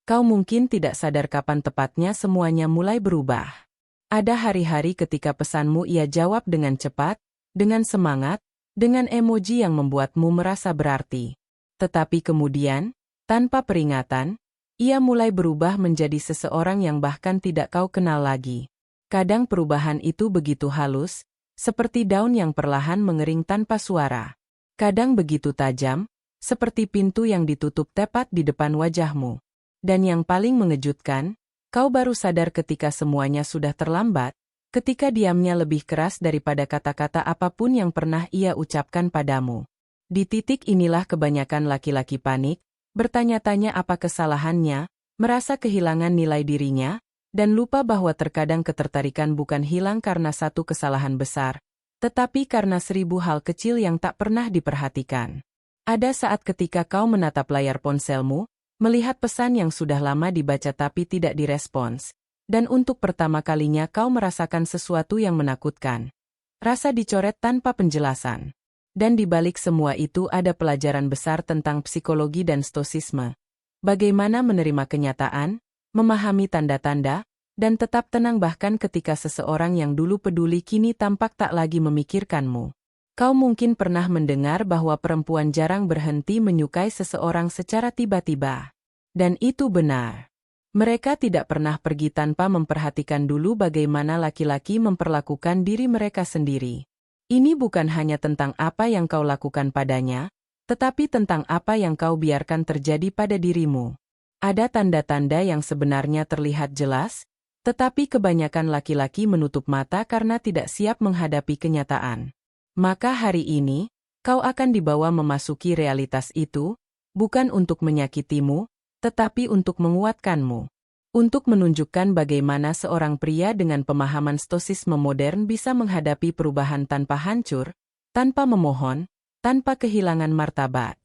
Kau mungkin tidak sadar kapan tepatnya semuanya mulai berubah. Ada hari-hari ketika pesanmu ia jawab dengan cepat, dengan semangat, dengan emoji yang membuatmu merasa berarti. Tetapi kemudian, tanpa peringatan, ia mulai berubah menjadi seseorang yang bahkan tidak kau kenal lagi. Kadang perubahan itu begitu halus, seperti daun yang perlahan mengering tanpa suara. Kadang begitu tajam, seperti pintu yang ditutup tepat di depan wajahmu. Dan yang paling mengejutkan, kau baru sadar ketika semuanya sudah terlambat, ketika diamnya lebih keras daripada kata-kata apapun yang pernah ia ucapkan padamu. Di titik inilah kebanyakan laki-laki panik, bertanya-tanya apa kesalahannya, merasa kehilangan nilai dirinya, dan lupa bahwa terkadang ketertarikan bukan hilang karena satu kesalahan besar, tetapi karena 1000 hal kecil yang tak pernah diperhatikan. Ada saat ketika kau menatap layar ponselmu, melihat pesan yang sudah lama dibaca tapi tidak direspons, dan untuk pertama kalinya kau merasakan sesuatu yang menakutkan. Rasa dicoret tanpa penjelasan. Dan di balik semua itu ada pelajaran besar tentang psikologi dan stoisisme. Bagaimana menerima kenyataan, memahami tanda-tanda, dan tetap tenang bahkan ketika seseorang yang dulu peduli kini tampak tak lagi memikirkanmu. Kau mungkin pernah mendengar bahwa perempuan jarang berhenti menyukai seseorang secara tiba-tiba. Dan itu benar. Mereka tidak pernah pergi tanpa memperhatikan dulu bagaimana laki-laki memperlakukan diri mereka sendiri. Ini bukan hanya tentang apa yang kau lakukan padanya, tetapi tentang apa yang kau biarkan terjadi pada dirimu. Ada tanda-tanda yang sebenarnya terlihat jelas, tetapi kebanyakan laki-laki menutup mata karena tidak siap menghadapi kenyataan. Maka hari ini, kau akan dibawa memasuki realitas itu, bukan untuk menyakitimu, tetapi untuk menguatkanmu. Untuk menunjukkan bagaimana seorang pria dengan pemahaman stoisisme modern bisa menghadapi perubahan tanpa hancur, tanpa memohon, tanpa kehilangan martabat.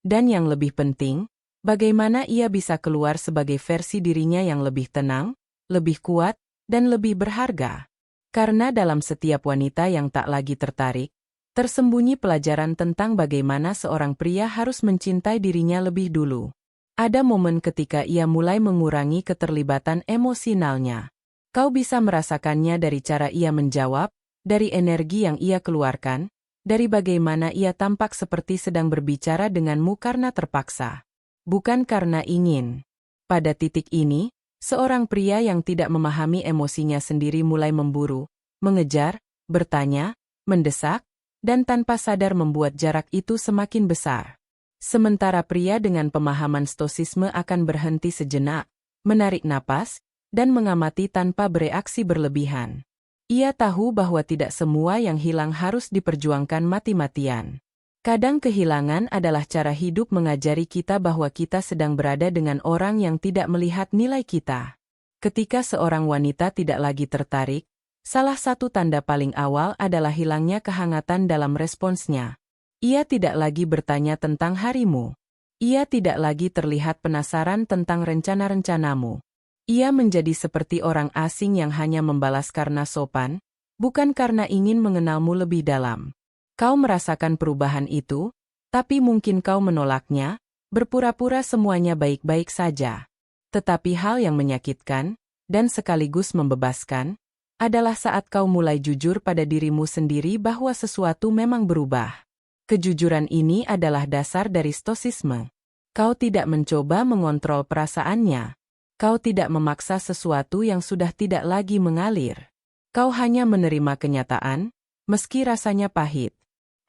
Dan yang lebih penting, bagaimana ia bisa keluar sebagai versi dirinya yang lebih tenang, lebih kuat, dan lebih berharga. Karena dalam setiap wanita yang tak lagi tertarik, tersembunyi pelajaran tentang bagaimana seorang pria harus mencintai dirinya lebih dulu. Ada momen ketika ia mulai mengurangi keterlibatan emosionalnya. Kau bisa merasakannya dari cara ia menjawab, dari energi yang ia keluarkan, dari bagaimana ia tampak seperti sedang berbicara denganmu karena terpaksa. Bukan karena ingin. Pada titik ini, seorang pria yang tidak memahami emosinya sendiri mulai memburu, mengejar, bertanya, mendesak, dan tanpa sadar membuat jarak itu semakin besar. Sementara pria dengan pemahaman stoisisme akan berhenti sejenak, menarik napas, dan mengamati tanpa bereaksi berlebihan. Ia tahu bahwa tidak semua yang hilang harus diperjuangkan mati-matian. Kadang kehilangan adalah cara hidup mengajari kita bahwa kita sedang berada dengan orang yang tidak melihat nilai kita. Ketika seorang wanita tidak lagi tertarik, salah satu tanda paling awal adalah hilangnya kehangatan dalam responsnya. Ia tidak lagi bertanya tentang harimu. Ia tidak lagi terlihat penasaran tentang rencana-rencanamu. Ia menjadi seperti orang asing yang hanya membalas karena sopan, bukan karena ingin mengenalmu lebih dalam. Kau merasakan perubahan itu, tapi mungkin kau menolaknya, berpura-pura semuanya baik-baik saja. Tetapi hal yang menyakitkan, dan sekaligus membebaskan, adalah saat kau mulai jujur pada dirimu sendiri bahwa sesuatu memang berubah. Kejujuran ini adalah dasar dari stoisisme. Kau tidak mencoba mengontrol perasaannya. Kau tidak memaksa sesuatu yang sudah tidak lagi mengalir. Kau hanya menerima kenyataan, meski rasanya pahit.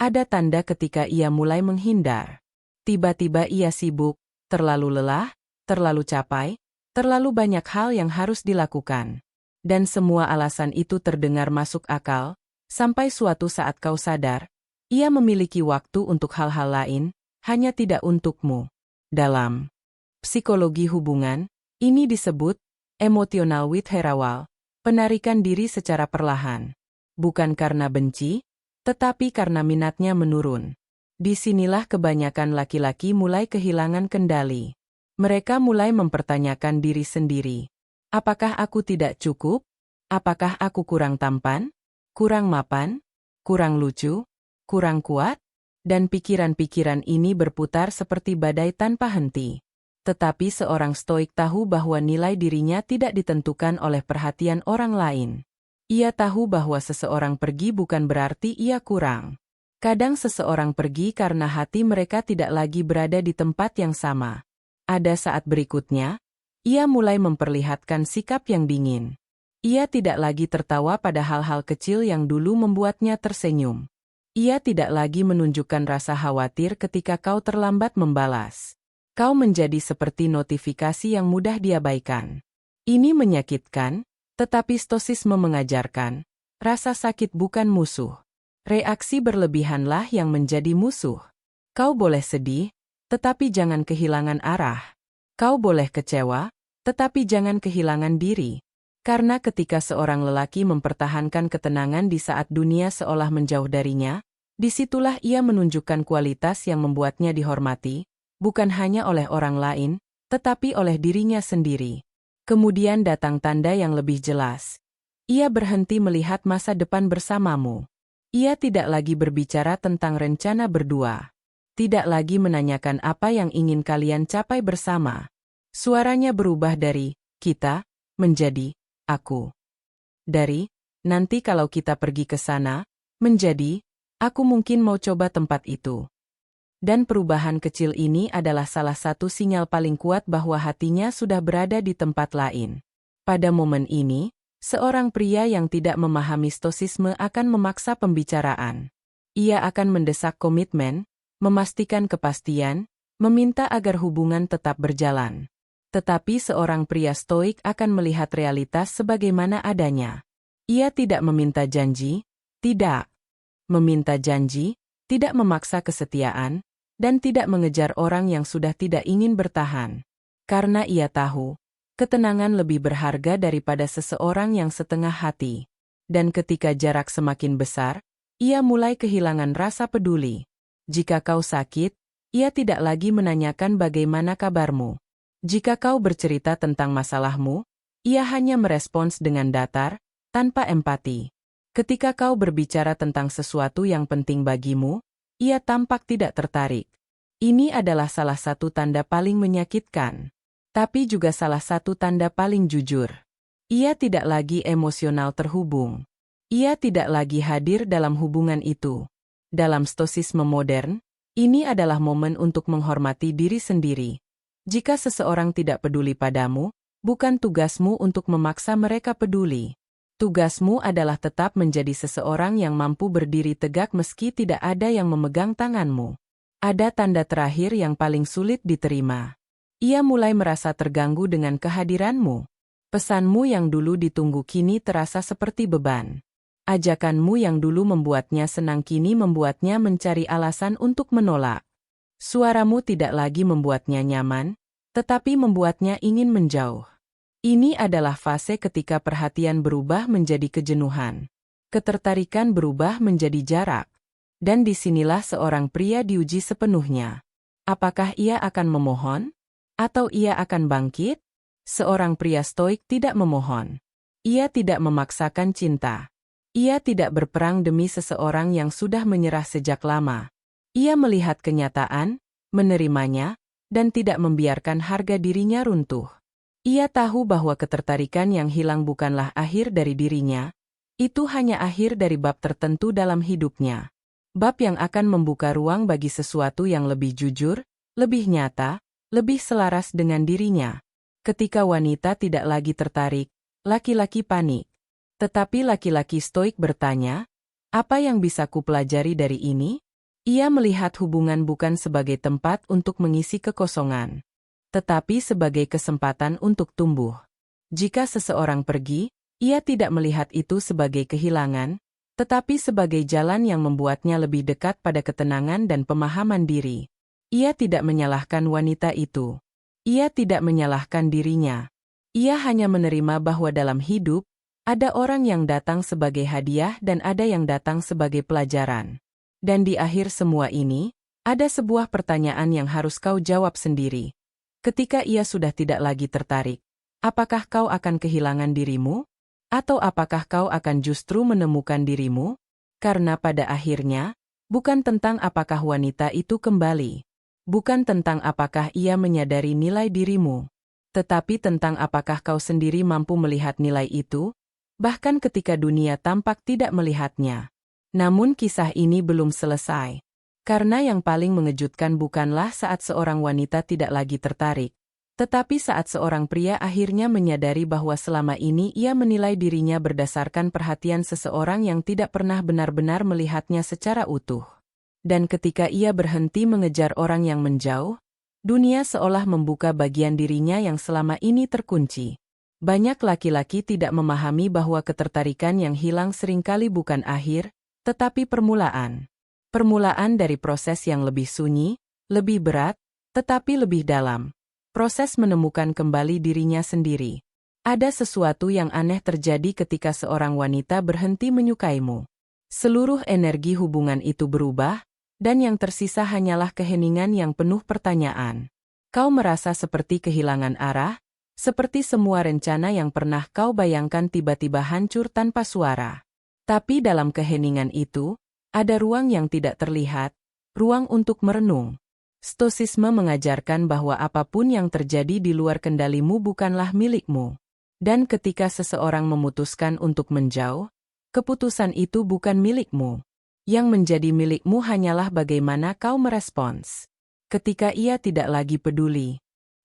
Ada tanda ketika ia mulai menghindar. Tiba-tiba ia sibuk, terlalu lelah, terlalu capai, terlalu banyak hal yang harus dilakukan. Dan semua alasan itu terdengar masuk akal, sampai suatu saat kau sadar, ia memiliki waktu untuk hal-hal lain, hanya tidak untukmu. Dalam psikologi hubungan, ini disebut emotional withdrawal, penarikan diri secara perlahan. Bukan karena benci, tetapi karena minatnya menurun. Disinilah kebanyakan laki-laki mulai kehilangan kendali. Mereka mulai mempertanyakan diri sendiri. Apakah aku tidak cukup? Apakah aku kurang tampan? Kurang mapan? Kurang lucu? Kurang kuat? Dan pikiran-pikiran ini berputar seperti badai tanpa henti. Tetapi seorang stoik tahu bahwa nilai dirinya tidak ditentukan oleh perhatian orang lain. Ia tahu bahwa seseorang pergi bukan berarti ia kurang. Kadang seseorang pergi karena hati mereka tidak lagi berada di tempat yang sama. Ada saat berikutnya, ia mulai memperlihatkan sikap yang dingin. Ia tidak lagi tertawa pada hal-hal kecil yang dulu membuatnya tersenyum. Ia tidak lagi menunjukkan rasa khawatir ketika kau terlambat membalas. Kau menjadi seperti notifikasi yang mudah diabaikan. Ini menyakitkan, tetapi stoisisme mengajarkan, rasa sakit bukan musuh. Reaksi berlebihanlah yang menjadi musuh. Kau boleh sedih, tetapi jangan kehilangan arah. Kau boleh kecewa, tetapi jangan kehilangan diri. Karena ketika seorang lelaki mempertahankan ketenangan di saat dunia seolah menjauh darinya, disitulah ia menunjukkan kualitas yang membuatnya dihormati, bukan hanya oleh orang lain, tetapi oleh dirinya sendiri. Kemudian datang tanda yang lebih jelas. Ia berhenti melihat masa depan bersamamu. Ia tidak lagi berbicara tentang rencana berdua. Tidak lagi menanyakan apa yang ingin kalian capai bersama. Suaranya berubah dari kita menjadi aku. Dari nanti kalau kita pergi ke sana menjadi aku mungkin mau coba tempat itu. Dan perubahan kecil ini adalah salah satu sinyal paling kuat bahwa hatinya sudah berada di tempat lain. Pada momen ini, seorang pria yang tidak memahami stoisisme akan memaksa pembicaraan. Ia akan mendesak komitmen, memastikan kepastian, meminta agar hubungan tetap berjalan. Tetapi seorang pria stoik akan melihat realitas sebagaimana adanya. Ia tidak meminta janji, tidak meminta janji, tidak memaksa kesetiaan, dan tidak mengejar orang yang sudah tidak ingin bertahan. Karena ia tahu, ketenangan lebih berharga daripada seseorang yang setengah hati. Dan ketika jarak semakin besar, ia mulai kehilangan rasa peduli. Jika kau sakit, ia tidak lagi menanyakan bagaimana kabarmu. Jika kau bercerita tentang masalahmu, ia hanya merespons dengan datar, tanpa empati. Ketika kau berbicara tentang sesuatu yang penting bagimu, ia tampak tidak tertarik. Ini adalah salah satu tanda paling menyakitkan. Tapi juga salah satu tanda paling jujur. Ia tidak lagi emosional terhubung. Ia tidak lagi hadir dalam hubungan itu. Dalam stoisisme modern, ini adalah momen untuk menghormati diri sendiri. Jika seseorang tidak peduli padamu, bukan tugasmu untuk memaksa mereka peduli. Tugasmu adalah tetap menjadi seseorang yang mampu berdiri tegak meski tidak ada yang memegang tanganmu. Ada tanda terakhir yang paling sulit diterima. Ia mulai merasa terganggu dengan kehadiranmu. Pesanmu yang dulu ditunggu kini terasa seperti beban. Ajakanmu yang dulu membuatnya senang kini membuatnya mencari alasan untuk menolak. Suaramu tidak lagi membuatnya nyaman, tetapi membuatnya ingin menjauh. Ini adalah fase ketika perhatian berubah menjadi kejenuhan. Ketertarikan berubah menjadi jarak. Dan disinilah seorang pria diuji sepenuhnya. Apakah ia akan memohon? Atau ia akan bangkit? Seorang pria stoik tidak memohon. Ia tidak memaksakan cinta. Ia tidak berperang demi seseorang yang sudah menyerah sejak lama. Ia melihat kenyataan, menerimanya, dan tidak membiarkan harga dirinya runtuh. Ia tahu bahwa ketertarikan yang hilang bukanlah akhir dari dirinya, itu hanya akhir dari bab tertentu dalam hidupnya. Bab yang akan membuka ruang bagi sesuatu yang lebih jujur, lebih nyata, lebih selaras dengan dirinya. Ketika wanita tidak lagi tertarik, laki-laki panik. Tetapi laki-laki stoik bertanya, apa yang bisa kupelajari dari ini? Ia melihat hubungan bukan sebagai tempat untuk mengisi kekosongan, tetapi sebagai kesempatan untuk tumbuh. Jika seseorang pergi, ia tidak melihat itu sebagai kehilangan, tetapi sebagai jalan yang membuatnya lebih dekat pada ketenangan dan pemahaman diri. Ia tidak menyalahkan wanita itu. Ia tidak menyalahkan dirinya. Ia hanya menerima bahwa dalam hidup, ada orang yang datang sebagai hadiah dan ada yang datang sebagai pelajaran. Dan di akhir semua ini, ada sebuah pertanyaan yang harus kau jawab sendiri. Ketika ia sudah tidak lagi tertarik, apakah kau akan kehilangan dirimu? Atau apakah kau akan justru menemukan dirimu? Karena pada akhirnya, bukan tentang apakah wanita itu kembali. Bukan tentang apakah ia menyadari nilai dirimu, tetapi tentang apakah kau sendiri mampu melihat nilai itu, bahkan ketika dunia tampak tidak melihatnya. Namun kisah ini belum selesai. Karena yang paling mengejutkan bukanlah saat seorang wanita tidak lagi tertarik, tetapi saat seorang pria akhirnya menyadari bahwa selama ini ia menilai dirinya berdasarkan perhatian seseorang yang tidak pernah benar-benar melihatnya secara utuh. Dan ketika ia berhenti mengejar orang yang menjauh, dunia seolah membuka bagian dirinya yang selama ini terkunci. Banyak laki-laki tidak memahami bahwa ketertarikan yang hilang seringkali bukan akhir, tetapi permulaan. Permulaan dari proses yang lebih sunyi, lebih berat, tetapi lebih dalam. Proses menemukan kembali dirinya sendiri. Ada sesuatu yang aneh terjadi ketika seorang wanita berhenti menyukaimu. Seluruh energi hubungan itu berubah, dan yang tersisa hanyalah keheningan yang penuh pertanyaan. Kau merasa seperti kehilangan arah, seperti semua rencana yang pernah kau bayangkan tiba-tiba hancur tanpa suara. Tapi dalam keheningan itu, ada ruang yang tidak terlihat, ruang untuk merenung. Stoisisme mengajarkan bahwa apapun yang terjadi di luar kendalimu bukanlah milikmu. Dan ketika seseorang memutuskan untuk menjauh, keputusan itu bukan milikmu. Yang menjadi milikmu hanyalah bagaimana kau merespons. Ketika ia tidak lagi peduli,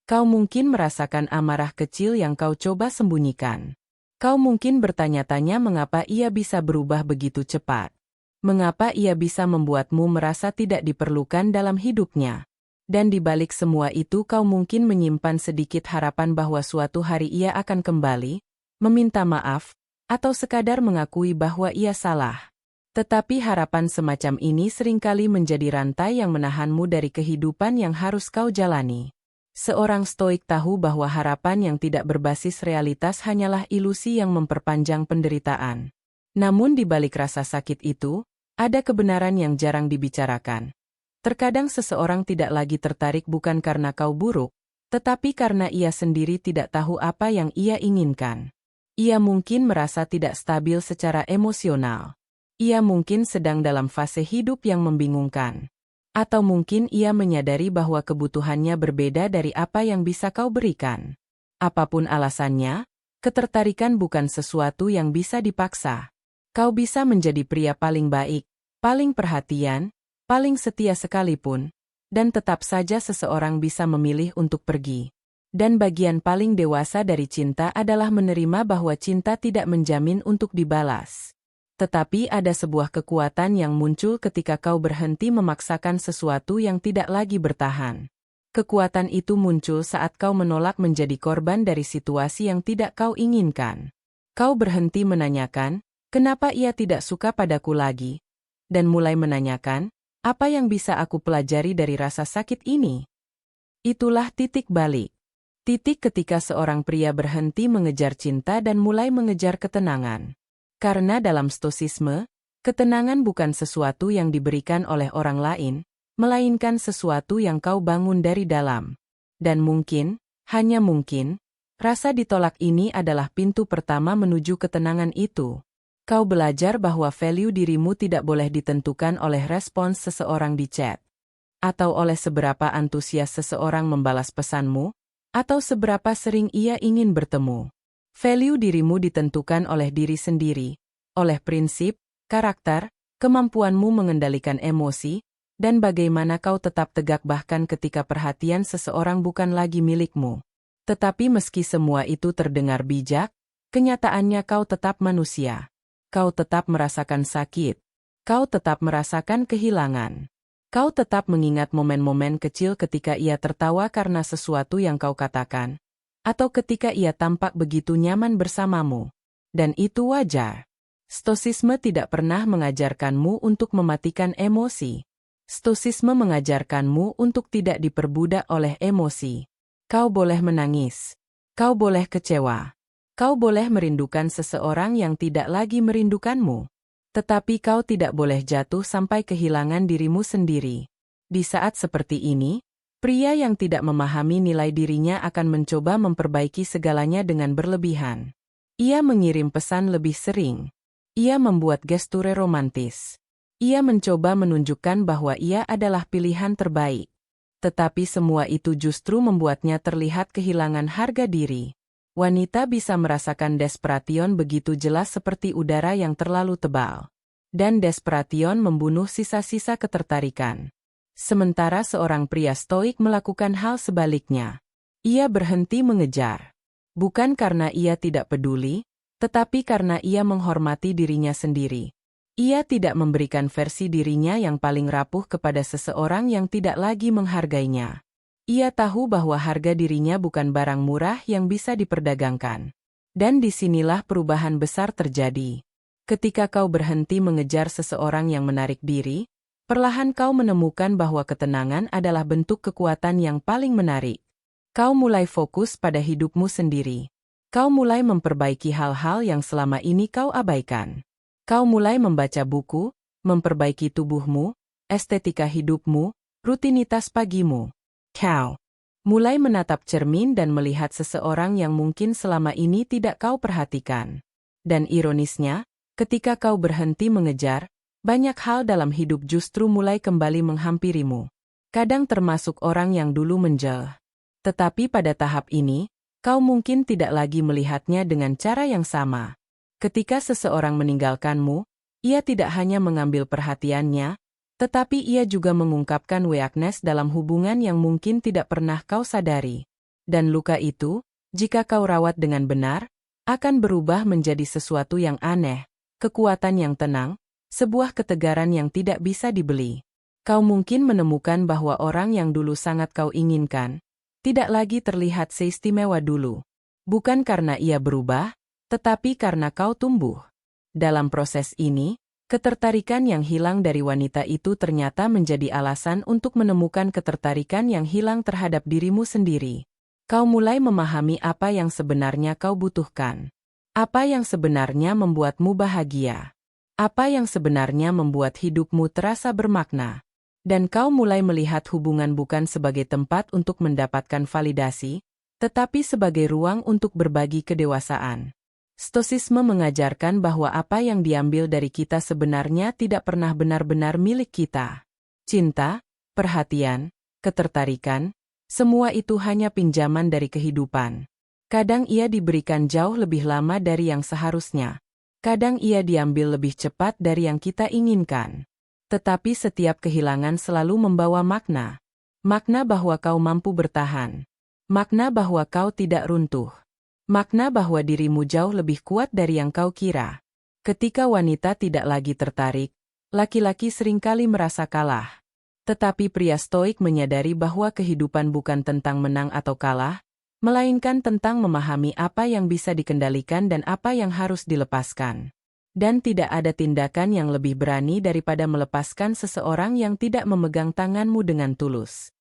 kau mungkin merasakan amarah kecil yang kau coba sembunyikan. Kau mungkin bertanya-tanya mengapa ia bisa berubah begitu cepat. Mengapa ia bisa membuatmu merasa tidak diperlukan dalam hidupnya? Dan di balik semua itu kau mungkin menyimpan sedikit harapan bahwa suatu hari ia akan kembali, meminta maaf, atau sekadar mengakui bahwa ia salah. Tetapi harapan semacam ini seringkali menjadi rantai yang menahanmu dari kehidupan yang harus kau jalani. Seorang stoik tahu bahwa harapan yang tidak berbasis realitas hanyalah ilusi yang memperpanjang penderitaan. Namun di balik rasa sakit itu, ada kebenaran yang jarang dibicarakan. Terkadang seseorang tidak lagi tertarik bukan karena kau buruk, tetapi karena ia sendiri tidak tahu apa yang ia inginkan. Ia mungkin merasa tidak stabil secara emosional. Ia mungkin sedang dalam fase hidup yang membingungkan. Atau mungkin ia menyadari bahwa kebutuhannya berbeda dari apa yang bisa kau berikan. Apapun alasannya, ketertarikan bukan sesuatu yang bisa dipaksa. Kau bisa menjadi pria paling baik, paling perhatian, paling setia sekalipun, dan tetap saja seseorang bisa memilih untuk pergi. Dan bagian paling dewasa dari cinta adalah menerima bahwa cinta tidak menjamin untuk dibalas. Tetapi ada sebuah kekuatan yang muncul ketika kau berhenti memaksakan sesuatu yang tidak lagi bertahan. Kekuatan itu muncul saat kau menolak menjadi korban dari situasi yang tidak kau inginkan. Kau berhenti menanyakan, kenapa ia tidak suka padaku lagi? Dan mulai menanyakan, apa yang bisa aku pelajari dari rasa sakit ini? Itulah titik balik. Titik ketika seorang pria berhenti mengejar cinta dan mulai mengejar ketenangan. Karena dalam stoisisme, ketenangan bukan sesuatu yang diberikan oleh orang lain, melainkan sesuatu yang kau bangun dari dalam. Dan mungkin, hanya mungkin, rasa ditolak ini adalah pintu pertama menuju ketenangan itu. Kau belajar bahwa value dirimu tidak boleh ditentukan oleh respons seseorang di chat, atau oleh seberapa antusias seseorang membalas pesanmu, atau seberapa sering ia ingin bertemu. Value dirimu ditentukan oleh diri sendiri, oleh prinsip, karakter, kemampuanmu mengendalikan emosi, dan bagaimana kau tetap tegak bahkan ketika perhatian seseorang bukan lagi milikmu. Tetapi meski semua itu terdengar bijak, kenyataannya kau tetap manusia. Kau tetap merasakan sakit. Kau tetap merasakan kehilangan. Kau tetap mengingat momen-momen kecil ketika ia tertawa karena sesuatu yang kau katakan. Atau ketika ia tampak begitu nyaman bersamamu. Dan itu wajar. Stoisisme tidak pernah mengajarkanmu untuk mematikan emosi. Stoisisme mengajarkanmu untuk tidak diperbudak oleh emosi. Kau boleh menangis. Kau boleh kecewa. Kau boleh merindukan seseorang yang tidak lagi merindukanmu. Tetapi kau tidak boleh jatuh sampai kehilangan dirimu sendiri. Di saat seperti ini, pria yang tidak memahami nilai dirinya akan mencoba memperbaiki segalanya dengan berlebihan. Ia mengirim pesan lebih sering. Ia membuat gestur romantis. Ia mencoba menunjukkan bahwa ia adalah pilihan terbaik. Tetapi semua itu justru membuatnya terlihat kehilangan harga diri. Wanita bisa merasakan desperation begitu jelas seperti udara yang terlalu tebal. Dan desperation membunuh sisa-sisa ketertarikan. Sementara seorang pria stoik melakukan hal sebaliknya. Ia berhenti mengejar. Bukan karena ia tidak peduli, tetapi karena ia menghormati dirinya sendiri. Ia tidak memberikan versi dirinya yang paling rapuh kepada seseorang yang tidak lagi menghargainya. Ia tahu bahwa harga dirinya bukan barang murah yang bisa diperdagangkan. Dan disinilah perubahan besar terjadi. Ketika kau berhenti mengejar seseorang yang menarik diri, perlahan kau menemukan bahwa ketenangan adalah bentuk kekuatan yang paling menarik. Kau mulai fokus pada hidupmu sendiri. Kau mulai memperbaiki hal-hal yang selama ini kau abaikan. Kau mulai membaca buku, memperbaiki tubuhmu, estetika hidupmu, rutinitas pagimu. Kau mulai menatap cermin dan melihat seseorang yang mungkin selama ini tidak kau perhatikan. Dan ironisnya, ketika kau berhenti mengejar, banyak hal dalam hidup justru mulai kembali menghampirimu. Kadang termasuk orang yang dulu menjauh. Tetapi pada tahap ini, kau mungkin tidak lagi melihatnya dengan cara yang sama. Ketika seseorang meninggalkanmu, ia tidak hanya mengambil perhatiannya, tetapi ia juga mengungkapkan weakness dalam hubungan yang mungkin tidak pernah kau sadari. Dan luka itu, jika kau rawat dengan benar, akan berubah menjadi sesuatu yang aneh, kekuatan yang tenang, sebuah ketegaran yang tidak bisa dibeli. Kau mungkin menemukan bahwa orang yang dulu sangat kau inginkan, tidak lagi terlihat seistimewa dulu. Bukan karena ia berubah, tetapi karena kau tumbuh. Dalam proses ini, ketertarikan yang hilang dari wanita itu ternyata menjadi alasan untuk menemukan ketertarikan yang hilang terhadap dirimu sendiri. Kau mulai memahami apa yang sebenarnya kau butuhkan. Apa yang sebenarnya membuatmu bahagia. Apa yang sebenarnya membuat hidupmu terasa bermakna. Dan kau mulai melihat hubungan bukan sebagai tempat untuk mendapatkan validasi, tetapi sebagai ruang untuk berbagi kedewasaan. Stoisisme mengajarkan bahwa apa yang diambil dari kita sebenarnya tidak pernah benar-benar milik kita. Cinta, perhatian, ketertarikan, semua itu hanya pinjaman dari kehidupan. Kadang ia diberikan jauh lebih lama dari yang seharusnya. Kadang ia diambil lebih cepat dari yang kita inginkan. Tetapi setiap kehilangan selalu membawa makna. Makna bahwa kau mampu bertahan. Makna bahwa kau tidak runtuh. Makna bahwa dirimu jauh lebih kuat dari yang kau kira. Ketika wanita tidak lagi tertarik, laki-laki seringkali merasa kalah. Tetapi pria stoik menyadari bahwa kehidupan bukan tentang menang atau kalah, melainkan tentang memahami apa yang bisa dikendalikan dan apa yang harus dilepaskan. Dan tidak ada tindakan yang lebih berani daripada melepaskan seseorang yang tidak memegang tanganmu dengan tulus.